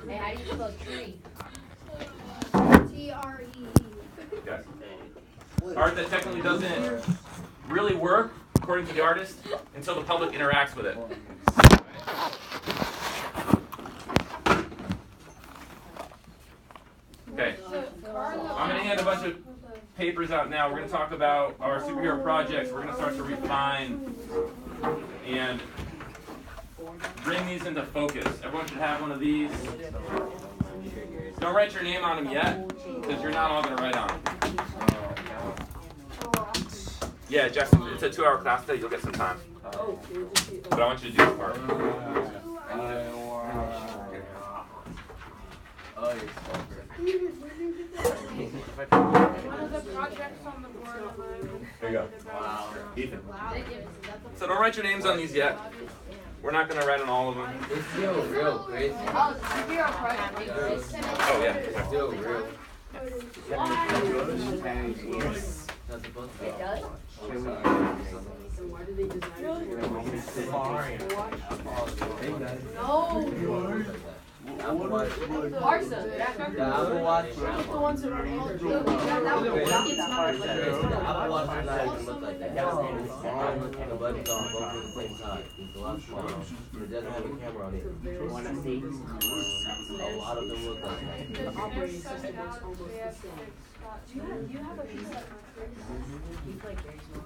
Hey, how do you spell tree? T-R-E-E. Yes. Art that technically doesn't really work, according to the artist, until the public interacts with it. Okay. I'm going to hand a bunch of papers out now. We're going to talk about our superhero projects. We're going to start to refine and bring these into focus. Everyone should have one of these. Don't write your name on them yet, because you're not all going to write on them. Yeah, Jackson, it's a 2-hour class today. You'll get some time. But I want you to do this part. One of the projects on the board. There you go. Ethan. So don't write your names on these yet. We're not going to write on all of them. It's still real, Grace. Oh, the superhero project. Oh, yeah. It's still real. It does? No. Marsa. The Apple Watch. The ones that are all Apple Watch does not even look like that. The button's on both at the same time. It's a lot smaller. It doesn't have a camera on it. You want to see? A lot of them look like that. The operating system is almost the same. You have a piece of you play very small.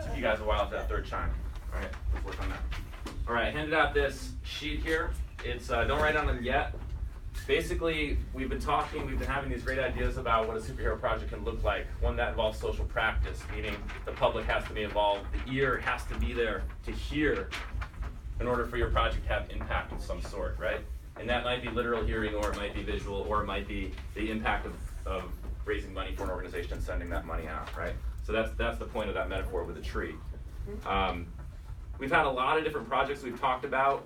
Took you guys a while for that third chime. All right, let's work on that. All right, I handed out this sheet here. It's don't write on them yet. Basically, we've been having these great ideas about what a superhero project can look like. One that involves social practice, meaning the public has to be involved. The ear has to be there to hear in order for your project to have impact of some sort, right? And that might be literal hearing, or it might be visual, or it might be the impact of raising money for an organization and sending that money out, right? So that's the point of that metaphor with a tree. We've had a lot of different projects we've talked about,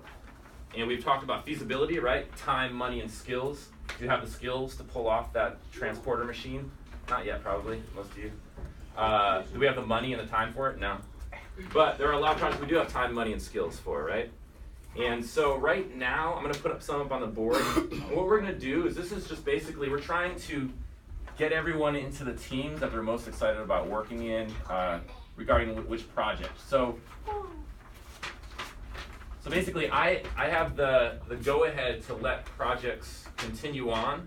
and we've talked about feasibility, right? Time, money, and skills. Do you have the skills to pull off that transporter machine? Not yet, probably, most of you. Do we have the money and the time for it? No. But there are a lot of projects we do have time, money, and skills for, right? And so right now, I'm going to put up some up on the board. And what we're going to do is this is just basically, we're trying to get everyone into the teams that they're most excited about working in regarding which project. So basically, I have the go-ahead to let projects continue on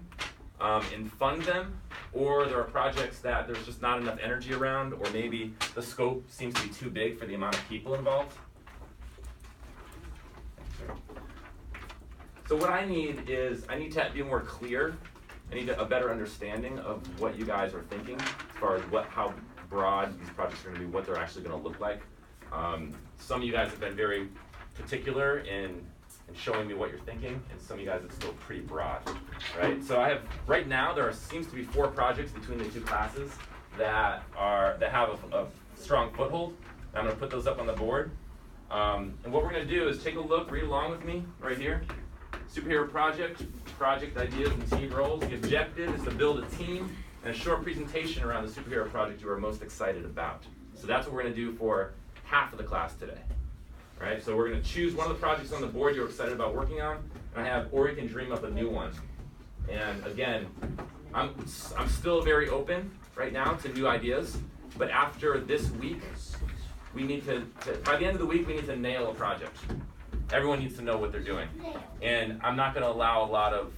and fund them, or there are projects that there's just not enough energy around, or maybe the scope seems to be too big for the amount of people involved. So what I need is, I need to be more clear. I need a better understanding of what you guys are thinking as far as how broad these projects are going to be, what they're actually going to look like. Some of you guys have been very particular in showing me what you're thinking, and some of you guys it's still pretty broad, right? So I have, right now, seems to be 4 projects between the 2 classes that have a strong foothold. I'm going to put those up on the board. And what we're going to do is take a look, read along with me right here. Superhero project ideas and team roles. The objective is to build a team and a short presentation around the superhero project you are most excited about. So that's what we're going to do for half of the class today. All right, so we're going to choose one of the projects on the board you're excited about working on, and I have Ori can dream up a new one. And again, I'm still very open right now to new ideas, but after this week, we need to by the end of the week, we need to nail a project. Everyone needs to know what they're doing. And I'm not going to allow a lot of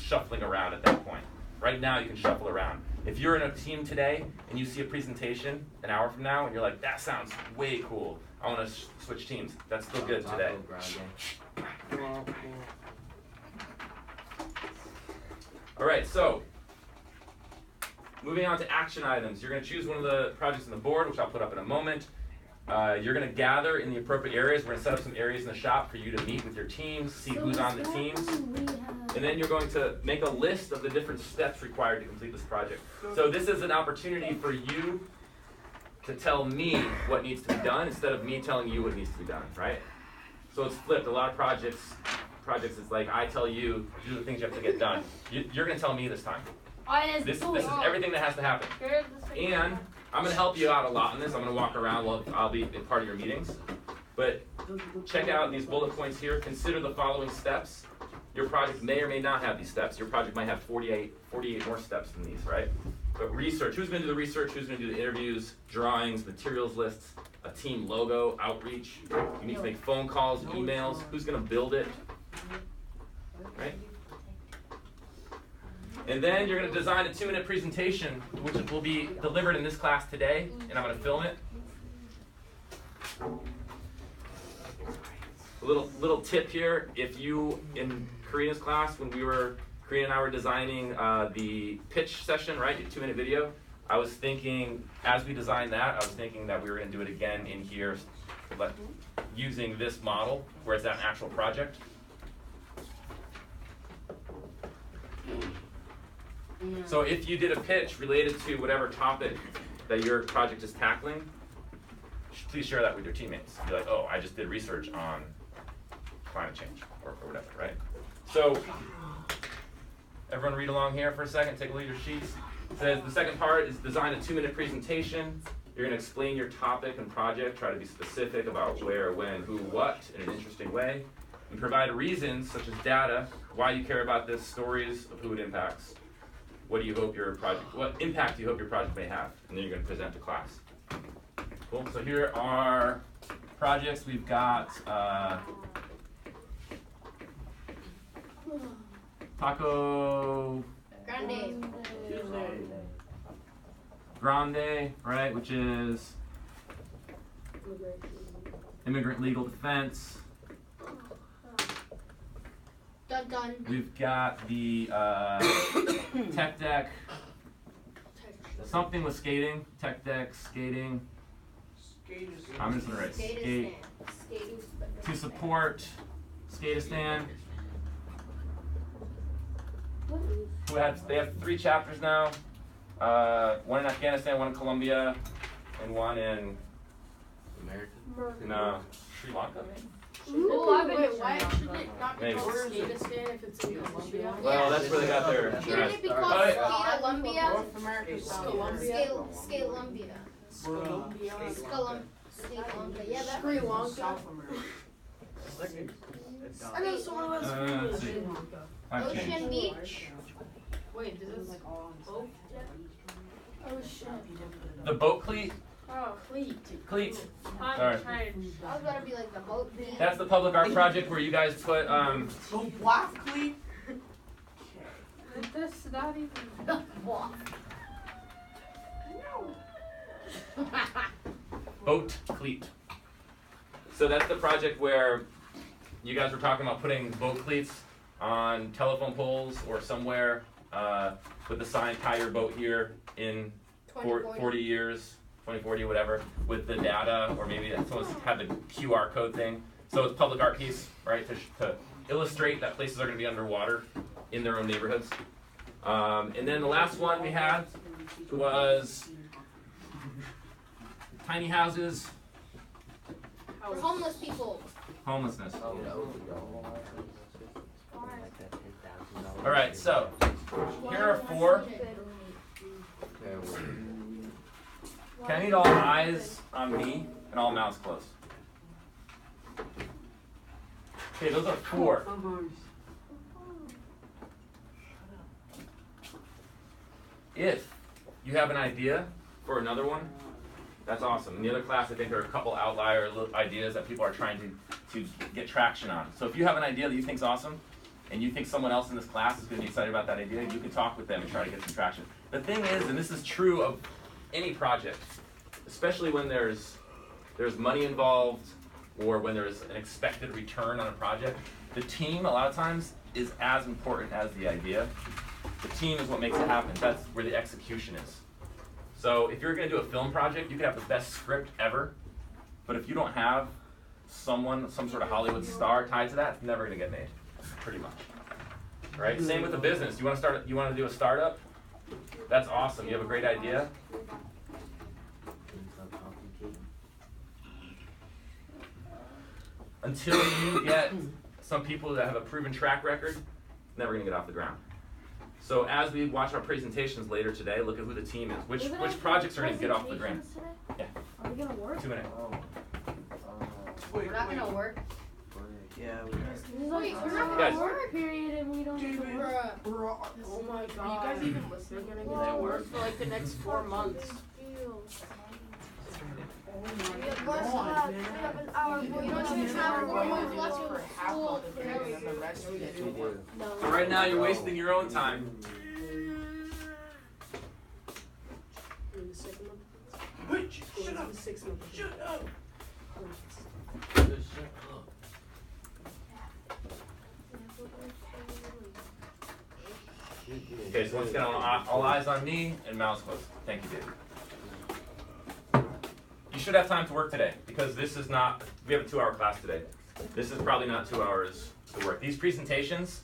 shuffling around at that point. Right now, you can shuffle around. If you're in a team today and you see a presentation an hour from now and you're like, that sounds way cool, I want to switch teams. That's still good today. All right, so moving on to action items. You're going to choose one of the projects on the board, which I'll put up in a moment. You're going to gather in the appropriate areas. We're going to set up some areas in the shop for you to meet with your teams, see who's on the teams. And then you're going to make a list of the different steps required to complete this project. So this is an opportunity for you to tell me what needs to be done instead of me telling you what needs to be done, right? So it's flipped. A lot of projects it's like I tell you, these are the things you have to get done. You're going to tell me this time. This is everything that has to happen. And I'm gonna help you out a lot in this. I'm gonna walk around while I'll be a part of your meetings. But check out these bullet points here. Consider the following steps. Your project may or may not have these steps. Your project might have 48 more steps than these, right? But research, who's gonna do the research, who's gonna do the interviews, drawings, materials lists, a team logo, outreach. You need to make phone calls, emails, who's gonna build it, right? And then you're gonna design a 2-minute presentation, which will be delivered in this class today, and I'm gonna film it. A little tip here, if you, in Karina's class, when Karina and I were designing the pitch session, right, your 2-minute video, I was thinking, as we designed that, I was thinking that we were gonna do it again in here, but using this model, where it's an actual project. So if you did a pitch related to whatever topic that your project is tackling, please share that with your teammates. Be like, oh, I just did research on climate change, or whatever, right? So, everyone read along here for a second, take a look at your sheets. It says the second part is design a 2-minute presentation. You're gonna explain your topic and project, try to be specific about where, when, who, what, in an interesting way. And provide reasons, such as data, why you care about this, stories of who it impacts. What impact do you hope your project may have? And then you're gonna present to class. Cool, so here are projects. We've got Taco Grande, right, which is immigrant legal defense. Dun dun. We've got the tech deck, something with skating, tech deck, skating. I'm just gonna write skate. To support Skatistan. They have 3 chapters now. One in Afghanistan, one in Colombia, and one in Sri Lanka, maybe? Why should it not be Maybe. called Skatistan if it's in Colombia? Well, that's where they got their. Shouldn't it be called Oh, yeah. Scalombia? North America's Colombia. Scalombia. Scalombia. Yeah, that's Sri Lanka. I know someone who has Let's see. I've Ocean changed. Beach. Wait, does this boat? Oh shit. The boat cleat. Oh, cleat. Cleat. I'm Sorry. trying. I was gonna be like the boat beach. That's the public art project where you guys put So black cleat? This not even. boat cleat. So that's the project where you guys were talking about putting boat cleats on telephone poles or somewhere with the sign, tie your boat here in 40 years, 2040, whatever, with the data, or maybe someone's had the QR code thing. So it's a public art piece, right, to illustrate that places are going to be underwater in their own neighborhoods. And then the last one we had was tiny houses, For homeless people. homelessness. Oh, All right, so here are 4. Can I need all eyes on me and all mouths closed? Okay, those are 4. If you have an idea for another one, that's awesome. In the other class, I think there are a couple outlier ideas that people are trying to get traction on. So if you have an idea that you think is awesome, and you think someone else in this class is going to be excited about that idea, you can talk with them and try to get some traction. The thing is, and this is true of any project, especially when there's money involved or when there's an expected return on a project, the team a lot of times is as important as the idea. The team is what makes it happen. That's where the execution is. So if you're going to do a film project, you can have the best script ever, but if you don't have some sort of Hollywood star tied to that, it's never going to get made, pretty much. Right? Same with the business. You want to do a startup? That's awesome. You have a great idea. Until you get some people that have a proven track record, it's never going to get off the ground. So as we watch our presentations later today, look at who the team is. Which projects are going to get off the ground? Yeah. Are we gonna work? 2 minutes. Wait, We're not gonna work. Yeah, Wait, we're not Guys. gonna work period and we don't have to work. Oh my god. Are you guys even listening? They're gonna get to work for like the next 4 months. We have an hour. We don't even have 4 months left of school. No. So right now you're wasting your own time. Wait, shut up. Shut up. Okay, so once again, all eyes on me and mouths closed. Thank you, David. You should have time to work today because this is not, we have a 2-hour class today. This is probably not 2 hours to work. These presentations,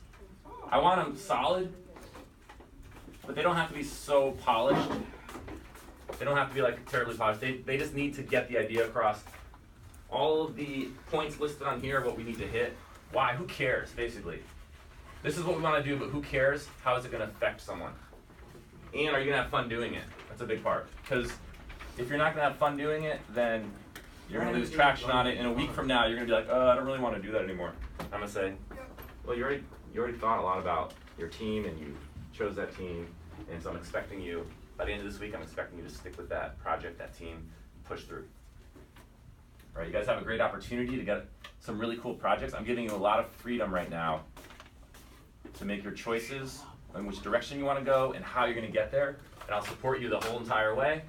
I want them solid, but they don't have to be so polished. They don't have to be like terribly polished. They just need to get the idea across. All of the points listed on here are what we need to hit. Why? Who cares, basically? This is what we want to do, but who cares? How is it going to affect someone? And are you going to have fun doing it? That's a big part. Because if you're not going to have fun doing it, then you're going to lose traction on it. In a week from now, you're going to be like, I don't really want to do that anymore. I'm going to say, well, you already thought a lot about your team, and you chose that team. And so I'm expecting you, by the end of this week, I'm expecting you to stick with that project, that team, push through. All right, you guys have a great opportunity to get some really cool projects. I'm giving you a lot of freedom right now to make your choices in which direction you want to go and how you're going to get there. And I'll support you the whole entire way.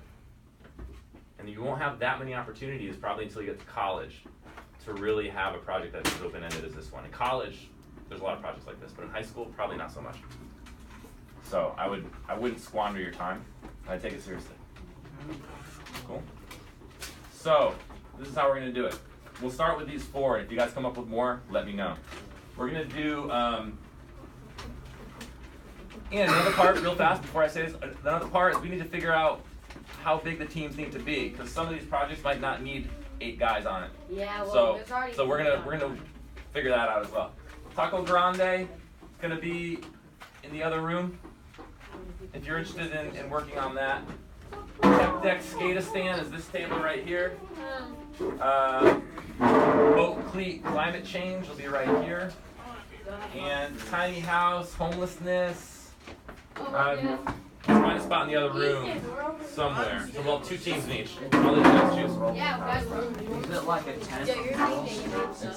And you won't have that many opportunities probably until you get to college to really have a project that's as open-ended as this one. In college, there's a lot of projects like this, but in high school, probably not so much. So I wouldn't squander your time. I'd take it seriously. Cool? So, this is how we're going to do it. We'll start with these 4. If you guys come up with more, let me know. We're going to do, and another part, real fast, before I say this, another part is we need to figure out how big the teams need to be, because some of these projects might not need 8 guys on it. Yeah, well, there's So already. we're gonna figure that out as well. Taco Grande is gonna be in the other room. If you're interested in working on that. Tech Deck Skatistan is this table right here. Boat Cleat Climate Change will be right here. And Tiny House, Homelessness. Let's find a spot in the other room somewhere. So we'll have 2 teams in each. I'll let you guys choose. Yeah, guys. Is it like a tent? Yeah, you're leaving.